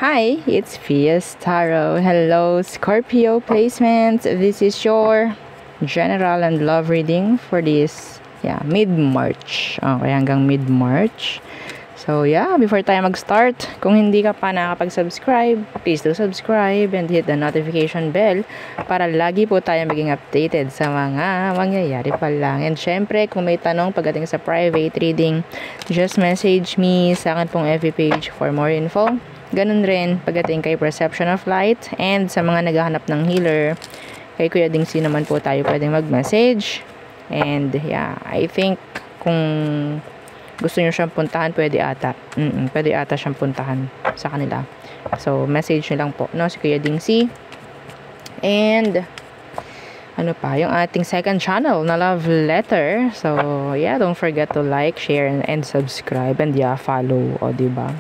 Hi, it's Fias Tarot. Hello, Scorpio placements. This is your general and love reading for this, mid-March. Okay, hanggang mid-March. So, before tayo mag-start, kung hindi ka pa nakapag-subscribe, please do subscribe and hit the notification bell para lagi po tayo maging updated sa mga mangyayari pa lang. And syempre, kung may tanong pagdating sa private reading, just message me sa akin pong FB page for more info. Ganun rin pagdating kay Perception of Light and sa mga naghahanap ng healer, kay Kuya Dingsi naman po tayo pwedeng mag-message. And I think kung gusto nyo siyang puntahan, pwede ata siyang puntahan sa kanila. So, message nyo lang po, no, si Kuya Dingsi. And ano pa, yung ating second channel na Love Letter. So, don't forget to like, share, and subscribe. And follow, diba?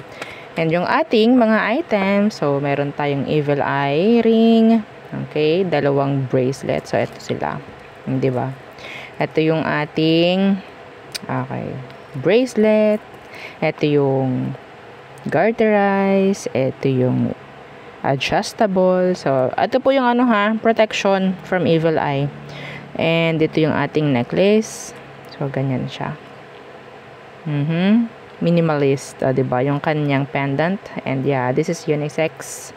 And yung ating mga items, so meron tayong Evil Eye ring, okay, 2 bracelet. So ito sila, di ba? Ito yung ating bracelet, ito yung garterize, ito yung adjustable. So ito po yung protection from Evil Eye. And ito yung ating necklace. So ganyan siya. Minimalist, diba? Yung kanyang pendant. And this is unisex.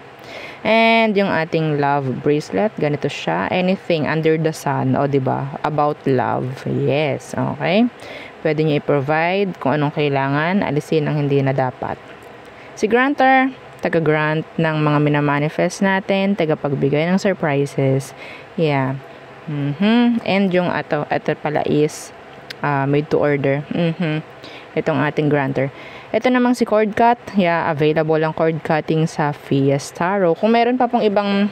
And yung ating love bracelet, ganito siya. Anything under the sun, diba? About love. Yes, okay. Pwede nyo i-provide kung anong kailangan, alisin ang hindi na dapat. Si Granter, taga-grant ng mga minamanifest natin, taga-pagbigay ng surprises. And yung ito pala is made to order. Itong ating granter. Ito namang si cord cut. Available ang cord cutting sa Fias Tarot. Kung meron pa pong ibang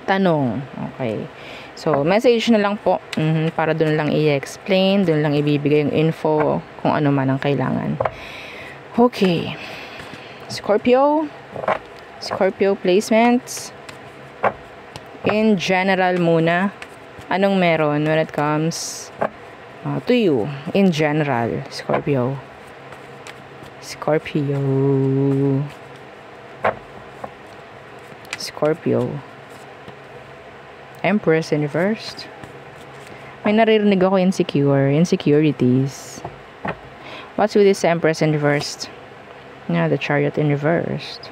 tanong, okay. So, message na lang po para dun lang i-explain, dun lang ibibigay yung info kung ano man ang kailangan. Okay. Scorpio placements. In general muna, anong meron when it comes to you in general, Scorpio. Empress in reversed. May naririnig ako insecurities. What's with this Empress in reversed? The Chariot in reversed.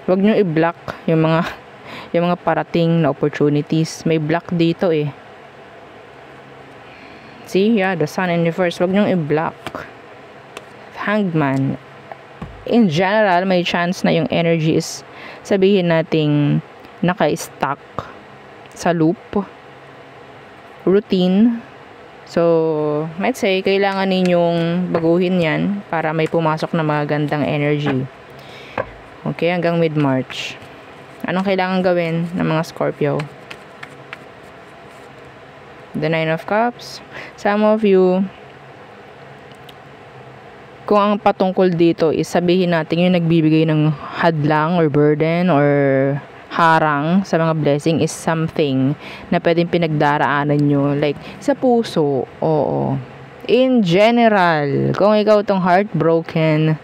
Huwag nyo i-block yung mga parating na opportunities. May block dito See, the Sun in reverse. Huwag niyong i-block. Hangman. In general, may chance na yung energy is, sabihin nating, naka-stuck sa loop. Routine. So, might say, kailangan ninyong baguhin yan para may pumasok na magandang energy. Okay, hanggang mid-March. Anong kailangan gawin ng mga Scorpio? The 9 of Cups. Some of you, kung ang patungkol dito is sabihin natin yung nagbibigay ng hadlang or burden or harang sa mga blessing is something na pwedeng pinagdaraanan nyo. Like, sa puso, oo. In general, kung ikaw tong heartbroken,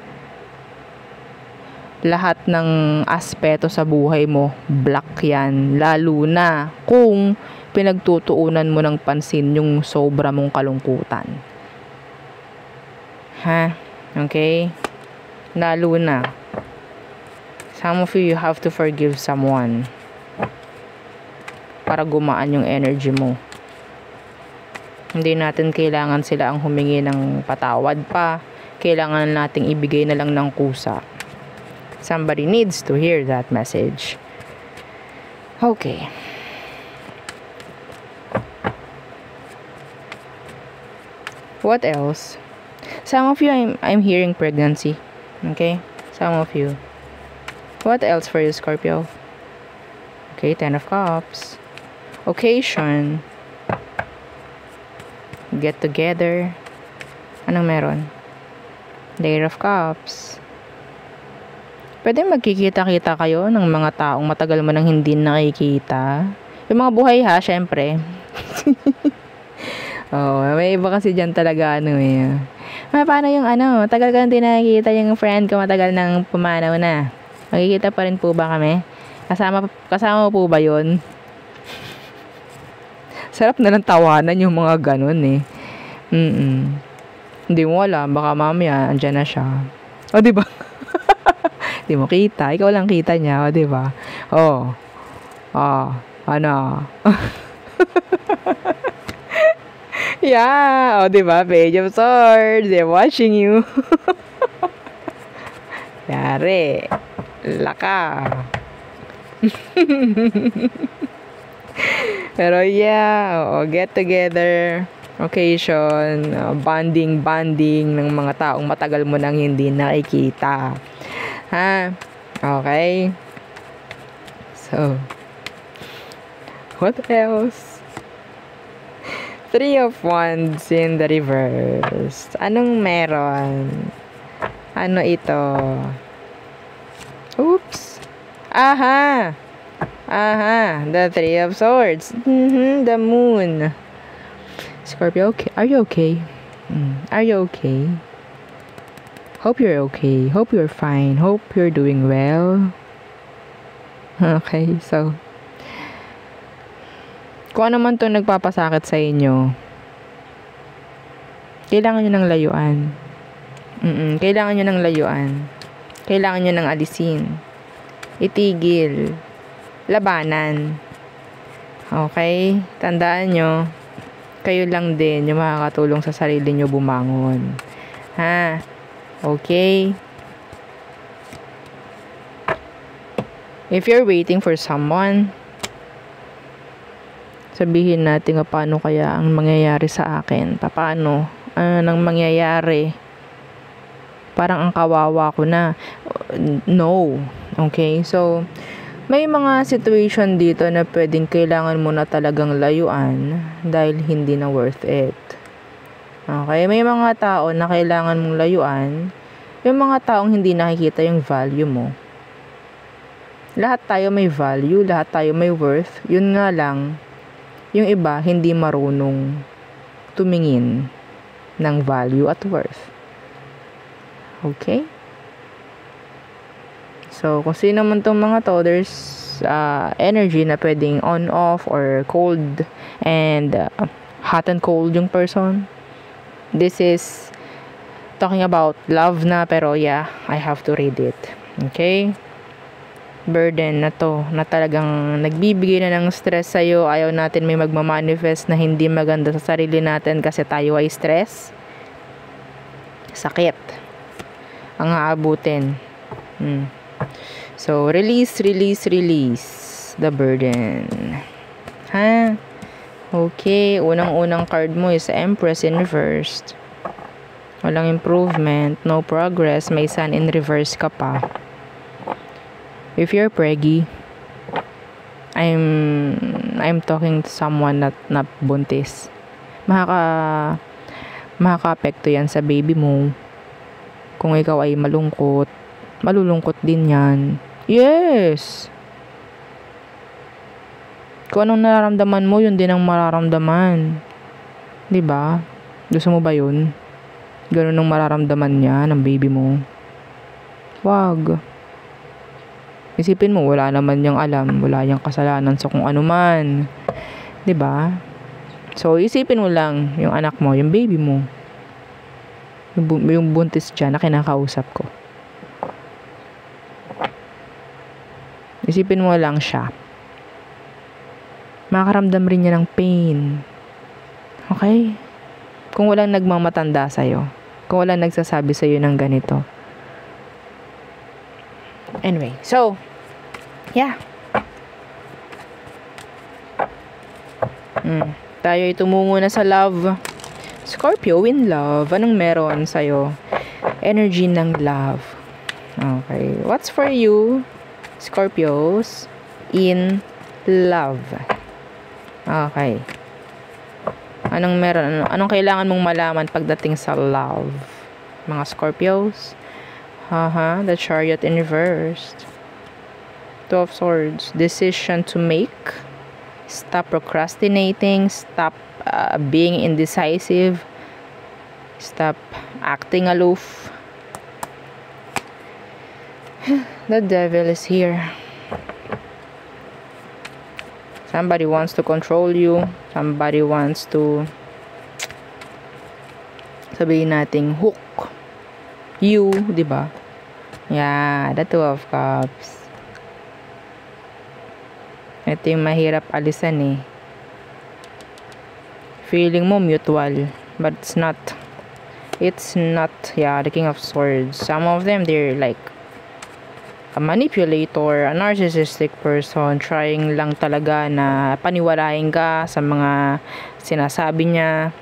lahat ng aspeto sa buhay mo, black yan. Lalo na kung pinagtutuunan mo ng pansin yung sobra mong kalungkutan. Okay? Lalo na. Some of you have to forgive someone para gumaan yung energy mo. Hindi natin kailangan sila ang humingi ng patawad pa. Kailangan nating ibigay na lang ng kusa. Somebody needs to hear that message. Okay. What else? Some of you, I'm hearing pregnancy. Okay? Some of you. What else for you, Scorpio? Okay, 10 of Cups. Occasion. Get together. Anong meron? Eight of Cups. Pwede magkikita-kita kayo ng mga taong matagal mo nang hindi nakikita. Yung mga buhay syempre. Oo, may iba kasi dyan talaga ano eh. Paano yung ano, tagal ka hindi nakikita yung friend ko, matagal nang pumanaw na. Magkikita pa rin po ba kami? Kasama mo po ba yun? Sarap na lang tawanan yung mga ganun eh. Hindi mo alam, baka mamaya andyan na siya. O, di ba? Di mo kita, ikaw lang kita niya, o, di ba? Oh. Ano? Yeah, o, di ba? Page of Swords, they're watching you. Yari. Laka. Pero yeah, get together occasion, bonding ng mga taong matagal mo nang hindi nakikita. Ha? Okay? So, what else? Three of Wands in the reverse. Anong meron? Ano ito? Oops. Aha! The Three of Swords. The Moon. Scorpio, okay. Are you okay? Are you okay? Hope you're okay. Hope you're fine. Hope you're doing well. Okay, so kung ano man itong nagpapasakit sa inyo, kailangan nyo ng layuan. Kailangan nyo ng layuan. Kailangan nyo ng alisin. Itigil. Labanan. Okay? Tandaan nyo, kayo lang din yung makakatulong sa sarili nyo bumangon. Ha? Okay? If you're waiting for someone, sabihin natin paano kaya ang mangyayari sa akin. Paano? Ano nang mangyayari? Parang ang kawawa ko na. No. Okay? So, may mga situation dito na pwedeng kailangan mo na talagang layuan dahil hindi na worth it. Okay? May mga tao na kailangan mong layuan. Yung mga taong hindi nakikita yung value mo. Lahat tayo may value, lahat tayo may worth. Yun nga lang, yung iba hindi marunong tumingin ng value at worth. Okay? So, kung sino man tong mga to, there's energy na pwedeng on-off or cold and hot and cold yung person. This is talking about love na, pero yeah, I have to read it. Okay? Burden na to, na talagang nagbibigay na ng stress sa'yo. Ayaw natin may magmamanifest na hindi maganda sa sarili natin kasi tayo ay stress. Sakit ang aabutin. So, release the burden. Ha? Okay, unang-unang card mo is Empress in reverse. Walang improvement, no progress, may Sun in reverse ka pa. If you're preggy, I'm talking to someone na buntis. Makaka-apekto yan sa baby mo. Kung ikaw ay malulungkot din yan. Yes! Kung anong nararamdaman mo, yun din ang mararamdaman. Diba? Gusto mo ba yun? Ganun ang mararamdaman niya ng baby mo. Wag. Isipin mo, wala naman niyang alam. Wala niyang kasalanan sa kung ano man. Diba? So, isipin mo lang yung anak mo, yung baby mo. Yung buntis dyan na kinakausap ko. Isipin mo lang siya. Makakaramdam rin niya ng pain. Okay? Kung walang nagmamatanda sa'yo. Kung walang nagsasabi sa'yo ng ganito. Anyway, so, yeah. Tayo ay tumungo na sa love. Scorpio in love. Anong meron sa'yo? Energy ng love. Okay. What's for you, Scorpios, in love? Okay. Anong meron? Anong kailangan mong malaman pagdating sa love? Mga Scorpios? The Chariot in reverse. Two of Swords. Decision to make. Stop procrastinating. Stop being indecisive. Stop acting aloof. The devil is here. Somebody wants to control you. Somebody wants to, sabihin nating, hook you, di ba? Yeah, the Two of Cups. Ito yung mahirap alisan eh. Feeling mo mutual, but it's not. It's not. Yeah, the King of Swords. Some of them, they're like a manipulator, a narcissistic person, trying lang talaga na paniwalain ka sa mga sinasabi niya,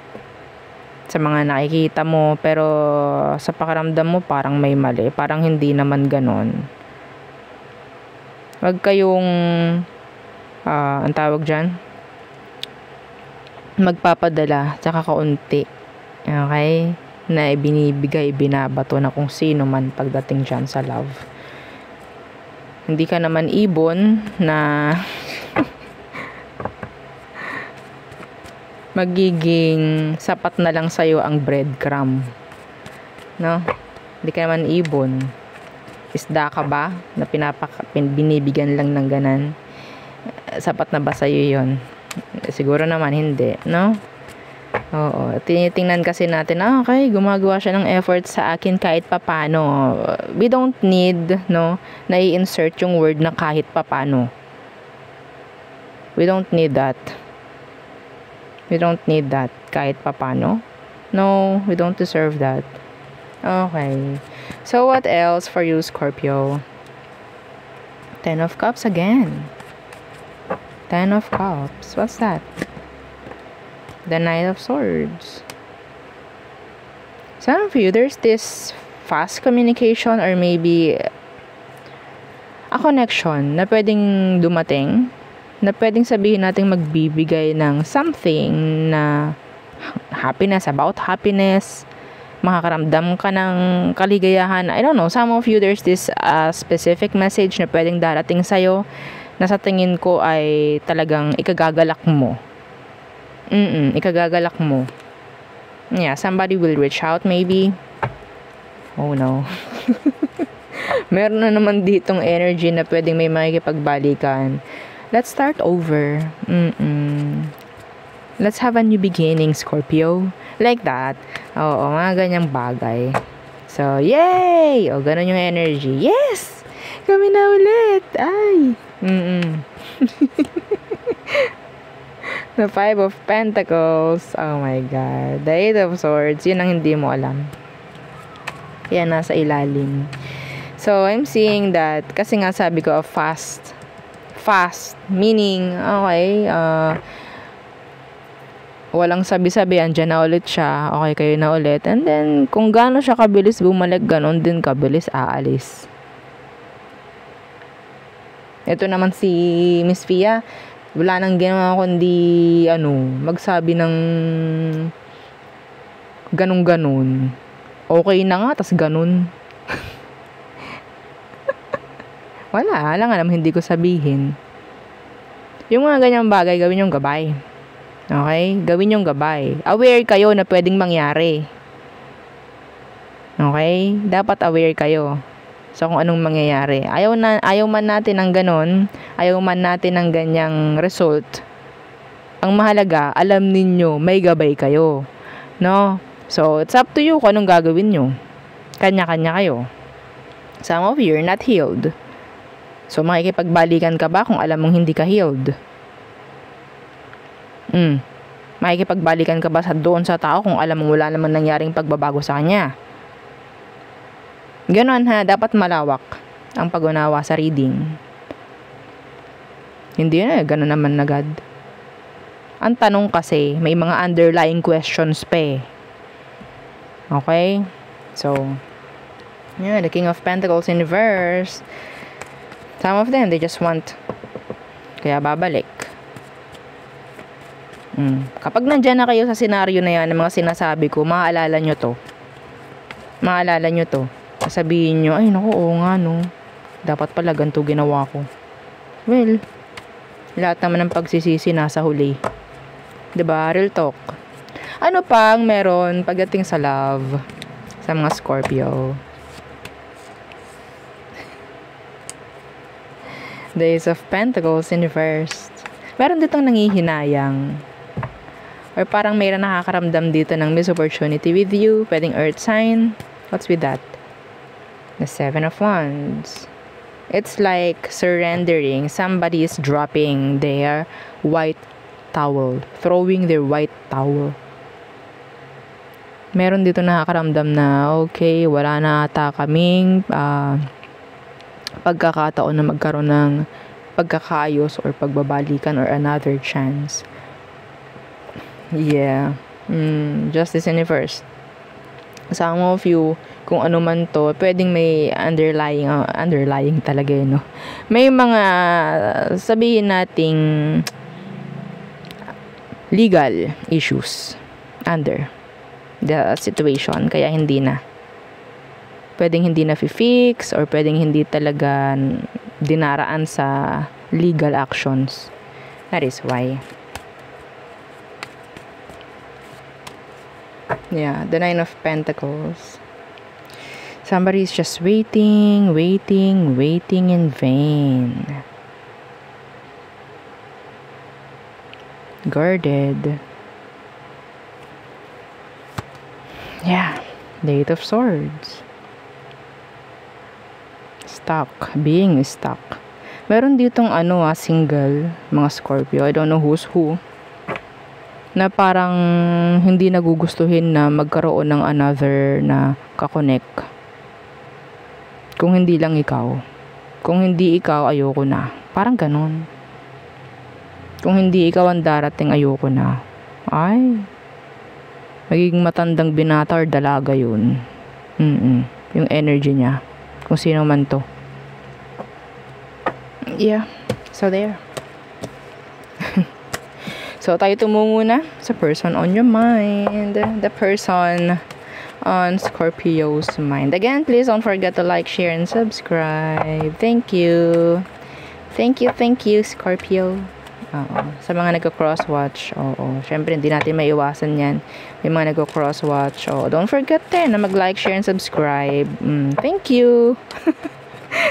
sa mga nakikita mo, pero sa pakiramdam mo parang may mali, parang hindi naman ganon. Wag kayong ang tawag dyan, magpapadala tsaka kaunti, okay, na ibinibigay, binabato na kung sino man pagdating dyan sa love. Hindi ka naman ibon na magiging sapat na lang sa'yo ang breadcrumb, no? Hindi ka naman ibon. Isda ka ba na binibigyan lang ng ganan? Sapat na ba sa'yo yun? Siguro naman hindi, no? Oo, tinitingnan kasi natin, okay, gumagawa siya ng effort sa akin kahit papano. We don't need, no, na i-insert yung word na kahit papano. We don't need that. We don't need that kahit papano. No, we don't deserve that. Okay. So what else for you, Scorpio? Ten of Cups again. Ten of Cups. What's that? The Knight of Swords. Some of you, there's this fast communication or maybe a connection na pwedeng dumating, na pwedeng sabihin natin magbibigay ng something na happiness, about happiness, makakaramdam ka ng kaligayahan. I don't know, some of you, there's this specific message na pwedeng darating sa'yo na sa tingin ko ay talagang ikagagalak mo. Ikagagalak mo. Yeah, somebody will reach out maybe. Oh no. Meron na naman ditong energy na pwedeng may makikipagbalikan. Let's start over. Let's have a new beginning, Scorpio. Like that. Oo, mga ganyang bagay. So, yay! O, ganun yung energy. Yes! Kami na ulit! Ay! The Five of Pentacles. Oh my God. The Eight of Swords. Yun ang hindi mo alam. Yan, nasa ilalim. So, I'm seeing that, kasi nga sabi ko, fast. Fast. Meaning, okay, walang sabi-sabi, andyan na ulit siya. Okay, kayo na ulit. And then, kung gaano siya kabilis bumalik, ganon din kabilis aalis. Ito naman si Miss Fia. Wala nang ginawa kundi magsabi ng ganun-ganun. Okay na nga, tas ganun. Wala nga naman hindi ko sabihin. Yung mga ganyang bagay, gawin yung gabay. Okay? Gawin yung gabay. Aware kayo na pwedeng mangyari. Okay? Dapat aware kayo sa kung anong mangyayari. Ayaw man natin ng ganon, ayaw man natin ng ganyang result. Ang mahalaga, alam ninyo, may gabay kayo. No? So, it's up to you kung anong gagawin nyo. Kanya-kanya kayo. Some of you are not healed. So, makikipagbalikan ka ba kung alam mong hindi ka healed? Makikipagbalikan ka ba doon sa tao kung alam mong wala namang nangyaring pagbabago sa kanya? Ganon ha, dapat malawak ang pag-unawa sa reading. Hindi na, ganon naman agad. Ang tanong kasi, may mga underlying questions pa eh. Okay? So, yeah, the King of Pentacles in reverse. Some of them, they just want. Kaya babalik. Kapag nandyan na kayo sa senaryo na yan, ng mga sinasabi ko, maaalala nyo to. Maaalala nyo to. Sabihin nyo, ay naku, oo nga no. Dapat pala ganito ginawa ko. Well, lahat naman ng pagsisisi nasa huli. 'Diba? Real talk. Ano pang meron pagdating sa love sa mga Scorpio? The Ace of Pentacles in reverse. Meron ditong nangihinayang. Or parang mayroon nakakaramdam dito ng missed opportunity with you. Pwedeng earth sign. What's with that? The Seven of Wands. It's like surrendering. Somebody is dropping their white towel. Throwing their white towel. Meron dito nakakaramdam na, okay, wala na ata kaming pagkakataon na magkaroon ng pagkakaayos or pagbabalikan or another chance. Yeah. Justice in reverse. Some of you, kung ano man to, pwedeng may underlying talaga yun, no? May mga, sabihin nating legal issues under the situation, kaya hindi na. Pwedeng hindi na fix or pwedeng hindi talaga dinaraan sa legal actions. That is why. Yeah, the Nine of Pentacles. Somebody is just waiting in vain. Guarded. Yeah, the Eight of Swords. Stuck. Being stuck. Meron ditong single, mga Scorpio. I don't know who's who. Na parang hindi nagugustuhin na magkaroon ng another na kakonek. Kung hindi lang ikaw. Kung hindi ikaw, ayoko na. Parang ganon. Kung hindi ikaw ang darating, ayoko na. Ay, magiging matandang binata or dalaga yun. Yung energy niya. Kung sino man to. Yeah. So there. So tayo tumungo na sa person on your mind. The person on Scorpio's mind. Again, please don't forget to like, share, and subscribe. Thank you. Thank you, Scorpio. Sa mga nagko-cross-watch, syempre hindi natin maiwasan yan. May mga nagko-cross-watch, don't forget din na mag-like, share, and subscribe. Thank you.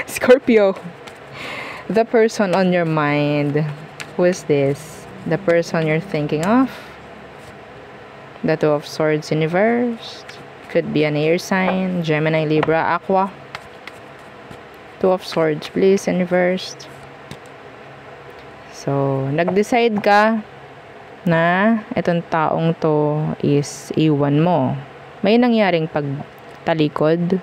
Scorpio. The person on your mind. Who is this? The person you're thinking of? The Two of Swords in reverse. Could be an air sign. Gemini, Libra, Aqua. Two of Swords, please, in reverse. So, nag-decide ka na itong taong to is iwan mo. May nangyaring pagtalikod.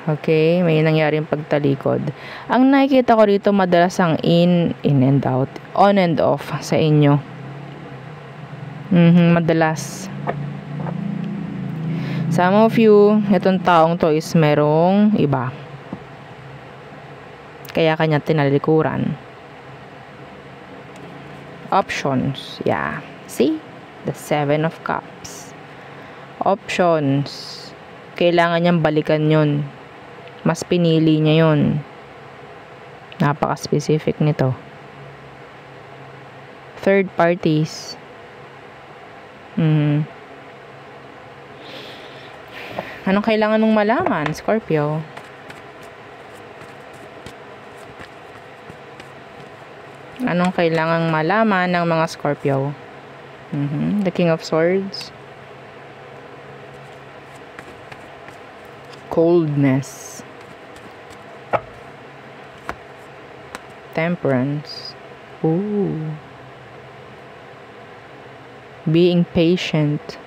Okay, may nangyaring pagtalikod. Ang nakikita ko rito madalas ang in and out, on and off sa inyo. Madalas. Some of you, itong taong to is merong iba. Kaya kanya tinalikuran. Options. Yeah. See? The Seven of Cups. Options. Kailangan niyang balikan yun. Mas pinili niya yun. Napaka-specific nito. Third parties. Anong kailangan mong malaman, Scorpio? Anong kailangang malaman ng mga Scorpio? The King of Swords. Coldness. Temperance. Ooh. Being patient.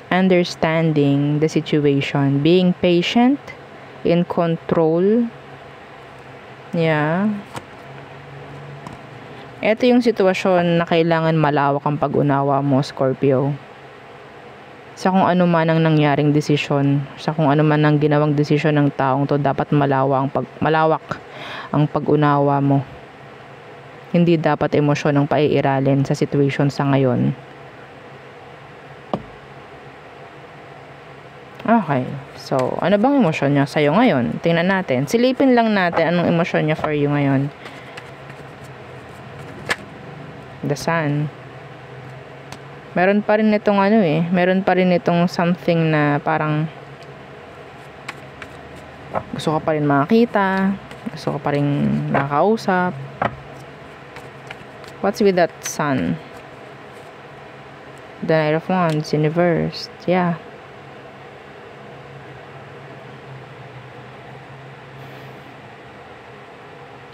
Understanding the situation. Being patient. In control. Yeah. Ito yung sitwasyon na kailangan malawak ang pag-unawa mo, Scorpio. Sa kung ano man ang nangyaring desisyon, sa kung ano man ang ginawang desisyon ng taong to, dapat malawak ang pag-unawa mo. Hindi dapat emosyon ang paiiralin sa situation sa ngayon. Okay. So, ano bang emosyon niya sa'yo ngayon? Tingnan natin. Silipin lang natin anong emosyon niya for you ngayon. The Sun. Meron pa rin itong ano meron pa rin itong something na parang gusto ka pa rin makakita, gusto ka pa rin makakausap. What's with that Sun? The Knight of Wands, Universe. Yeah.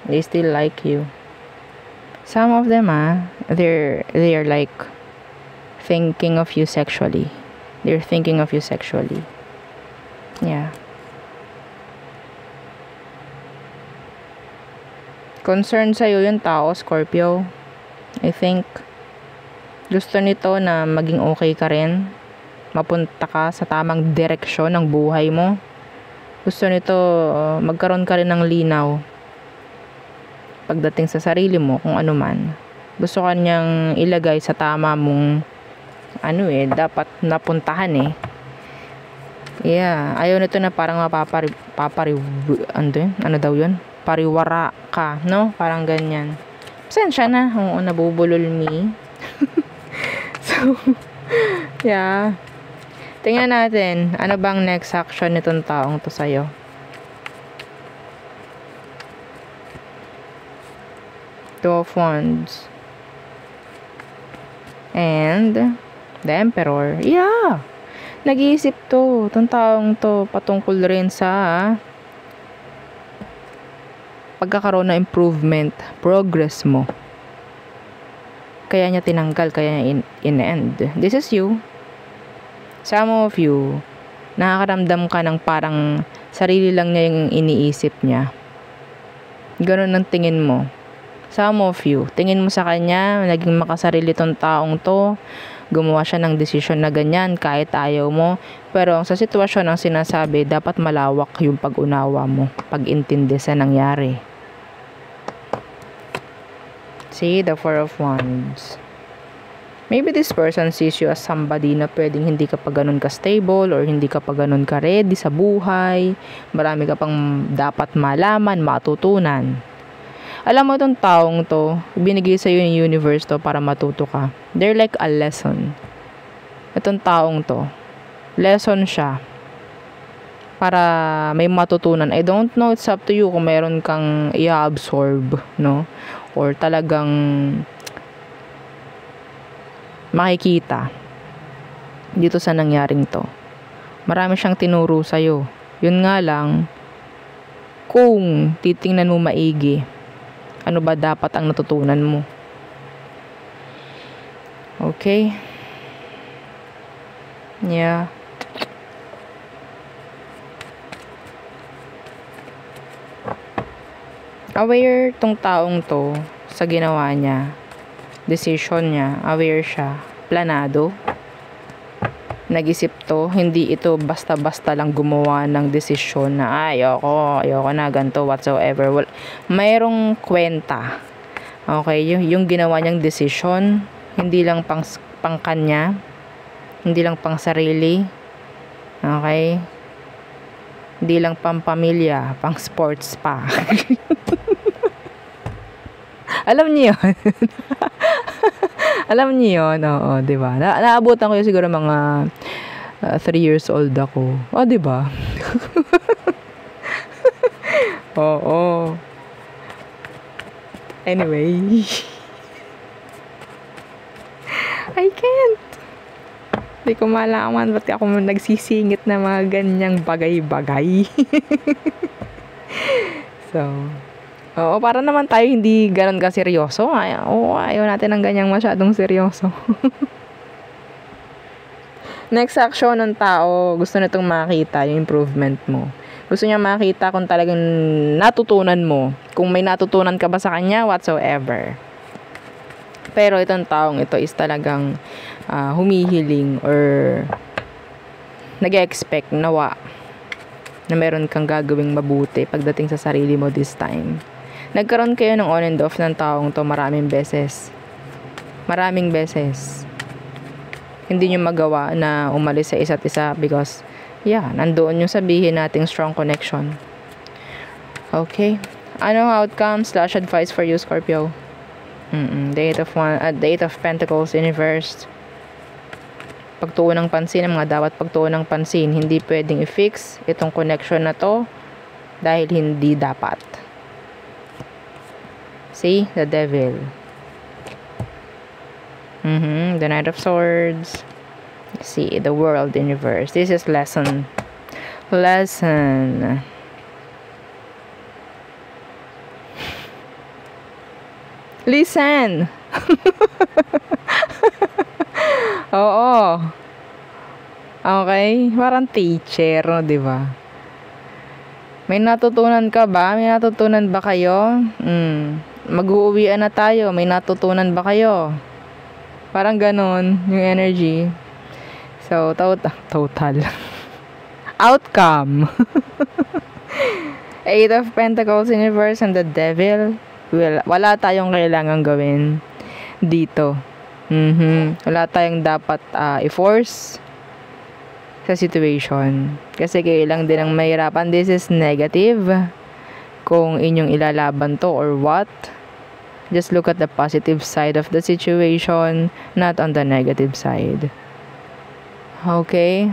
They still like you. Some of them, they're like thinking of you sexually. They're thinking of you sexually. Yeah. Concerned sa'yo yung tao, Scorpio. I think gusto nito na maging okay ka rin. Mapunta ka sa tamang direksyon ng buhay mo. Gusto nito magkaroon ka rin ng linaw pagdating sa sarili mo, kung ano man. Gusto ka niyang ilagay sa tama mong dapat napuntahan Yeah, ayaw nito na parang pariwara ka, no? Parang ganyan. Pasensya na, nabubulol me. So, yeah. Tingnan natin, ano bang next action nitong taong to sa'yo? Two of Wands. And the Emperor. Yeah. Nag-iisip to. Itong taong to patungkol rin sa pagkakaroon ng improvement, progress mo. Kaya niya tinanggal, kaya niya in-end. This is you. Some of you, nakakaramdam ka ng parang sarili lang niya yung iniisip niya. Ganun ang tingin mo. Some of you, tingin mo sa kanya, naging makasarili tong taong to, gumawa siya ng desisyon na ganyan kahit ayaw mo. Pero sa sitwasyon ang sinasabi, dapat malawak yung pag-unawa mo, pag-intindi sa nangyari. See, the Four of Wands. Maybe this person sees you as somebody na pwedeng hindi ka pa ganun ka-stable or hindi ka pa ganun ka-ready sa buhay. Marami ka pang dapat malaman, matutunan. Alam mo itong taong to, binigay sa'yo yung universe to para matuto ka. They're like a lesson. Itong taong to, lesson siya para may matutunan. I don't know, it's up to you kung meron kang i-absorb, no? Or talagang makikita dito sa nangyaring to. Marami siyang tinuro sa'yo. Yun nga lang, kung titingnan mo maigi, ano ba dapat ang natutunan mo? Okay? Yeah. Aware tong taong to sa ginawa niya. Decision niya. Aware siya. Planado. Nag-isip to. Hindi ito basta-basta lang gumawa ng desisyon na ayoko na ganito whatsoever. Well, mayroong kwenta. Okay? Yung ginawa niyang decision, hindi lang pang kanya. Hindi lang pang sarili. Okay? Hindi lang pang pamilya, pang sports pa. Alam niyo yun? Alam niyo yun? Oo, diba? Naabutan ko yun siguro mga 3 years old ako. O, diba? Oo. Anyway. I can't. Hindi ko malaman ba't ako nagsisingit na mga ganyang bagay-bagay. So, oo, para naman tayo hindi ganun ka seryoso. Ayaw natin ng ganyang masyadong seryoso. Next action ng tao, gusto nitong makita yung improvement mo. Gusto niya makita kung talagang natutunan mo. Kung may natutunan ka ba sa kanya, whatsoever. Pero itong taong ito is talagang humihiling or nag-expect na meron kang gagawing mabuti pagdating sa sarili mo this time. Nagkaroon kayo ng on and off ng taong to maraming beses. Maraming beses. Hindi nyo magawa na umalis sa isa't isa because, nandoon yung sabihin nating strong connection. Okay? Anong outcome / advice for you, Scorpio? The Eight of Pentacles in reverse. Pagtuon ng pansin, ang mga dapat pagtuon ng pansin. Hindi pwedeng i-fix itong connection na to dahil hindi dapat. See? The Devil. The Knight of Swords. See? The World in reverse. This is lesson. Listen. Oo. Okay, parang teacher, no, 'di ba? May natutunan ka ba? May natutunan ba kayo? Mag-uuwian na tayo. May natutunan ba kayo? Parang ganon yung energy. So, total. Outcome. Eight of Pentacles in reverse and the Devil. Wala tayong kailangan gawin dito. Wala tayong dapat i-force sa situation. Kasi kayo lang din ang mahirapan. This is negative. Kung inyong ilalaban to or what. Just look at the positive side of the situation, not on the negative side. Okay?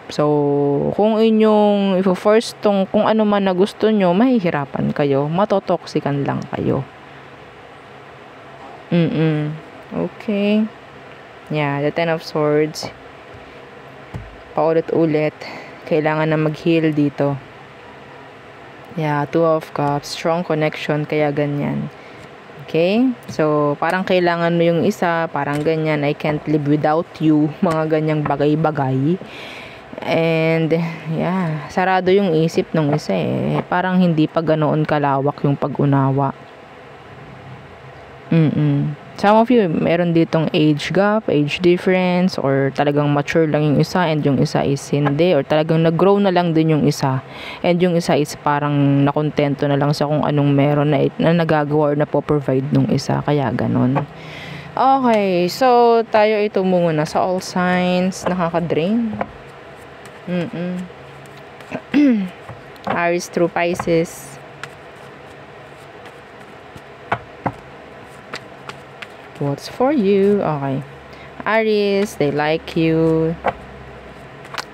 So, kung inyong i-force tong kung ano man na gusto nyo, mahihirapan kayo. Matotoksikan lang kayo. Okay. Yeah, the Ten of Swords. Paulit-ulit. Kailangan na mag-heal dito. Yeah, Two of Cups. Strong connection, kaya ganyan. Okay? So, parang kailangan mo yung isa, parang ganyan, I can't live without you, mga ganyang bagay-bagay. And, yeah, sarado yung isip ng isa eh. Parang hindi pa ganoon kalawak yung pag-unawa. Some of you, meron ditong age gap, age difference, or talagang mature lang yung isa and yung isa is hindi, or talagang nag-grow na lang din yung isa and yung isa is parang nakontento na lang sa kung anong meron na nagagawa or na-provide nung isa, kaya ganon. Okay, so tayo ito muna sa all signs, nakaka-drain. Aries through Pisces. What's for you? Okay. Aries, they like you.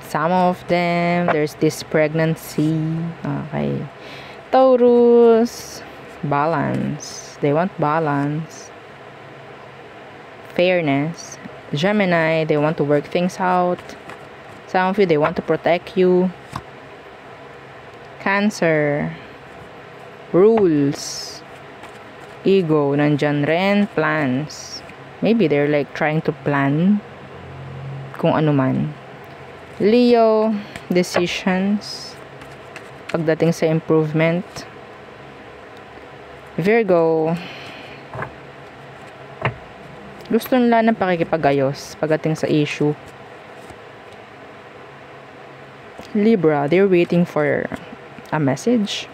Some of them, there's this pregnancy. Okay. Taurus, balance. They want balance. Fairness. Gemini, they want to work things out. Some of you, they want to protect you. Cancer, rules. Ego, nandyan rin. Plans. Maybe they're like trying to plan kung ano man. Leo, decisions. Pagdating sa improvement. Virgo, gusto nila ng pakikipagayos pagdating sa issue. Libra, they're waiting for a message.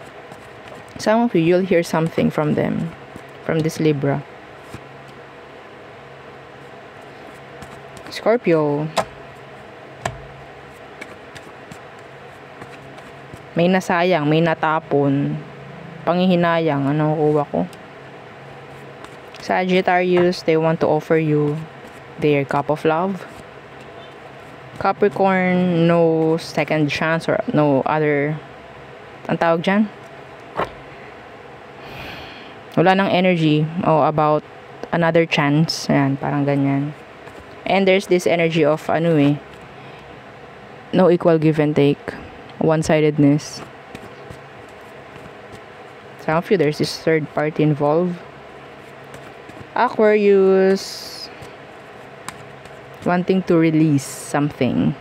Some of you, you'll hear something from them. From this Libra. Scorpio, may nasayang, may natapon, panghihinayang, ano kuha ko. Sagittarius, they want to offer you their cup of love. Capricorn, no second chance or no other, ang tawag dyan? Wala nang energy about another chance. Ayan, parang ganyan. And there's this energy of no equal give and take. One-sidedness. Some of you, there's this third party involved. Aquarius, wanting to release something.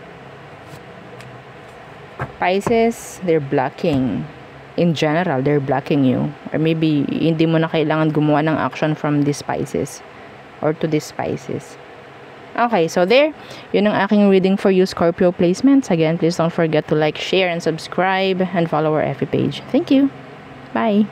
Pisces, they're blocking. In general, they're blocking you. Or maybe, hindi mo na kailangan gumawa ng action from these Pisces. Or to these Pisces. Okay, so there. Yun ang aking reading for you, Scorpio placements. Again, please don't forget to like, share, and subscribe. And follow our FB page. Thank you. Bye.